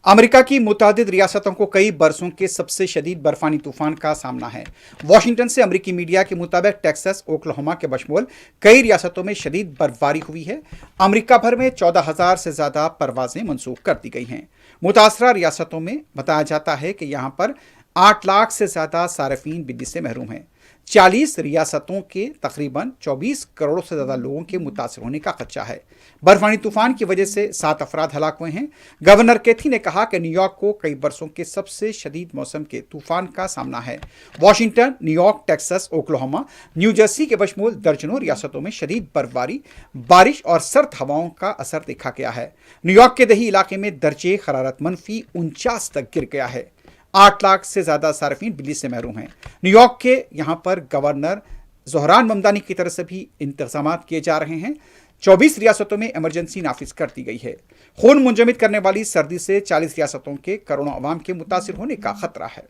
America की मुतअद्दिद रियासतों को कई बरसों के सबसे शदीद बर्फानी तूफान का सामना है। वाशिंगटन से अमेरिकी मीडिया के मुताबिक टेक्सास, ओक्लाहोमा के बशमूल कई रियासतों में शदीद बर्फबारी हुई है। अमेरिका भर में 14,000 से ज़्यादा परवाजें मनसूख कर दी गई हैं। मुतासरा रियासतों में बताया जाता है कि यहाँ पर 8 लाख से ज़्यादा सार्फिन बिजली से महरूम हैं। 40 रियासतों के तकरीबन 24 करोड़ से ज़्यादा लोगों के मुतासर होने का खदशा है। बर्फानी तूफान की वजह से 7 अफराद हलाक हुए हैं। गवर्नर कैथी ने कहा कि न्यूयॉर्क को कई बरसों के सबसे शदीद मौसम के तूफान का सामना है। Washington, New York, Texas, Oklahoma, new Jersey के बशमूल दर्जनों रियासतों में शदीद बर्फबारी, बारिश और सर्द हवाओं का असर देखा गया है। न्यूयॉर्क के दही इलाके में दर्जे हरारत -49 तक गिर गया है। 8 लाख से ज़्यादा सार्फिन बिजली से महरूम हैं। न्यूयॉर्क के यहाँ पर गवर्नर ज़ोहरान ममदानी की तरफ से भी इंतजाम किए जा रहे हैं। 24 रियासतों में इमरजेंसी नाफिज कर दी गई है। खून मुंजमद करने वाली सर्दी से 40 रियासतों के करोड़ों अवाम के मुतासिर होने का खतरा है।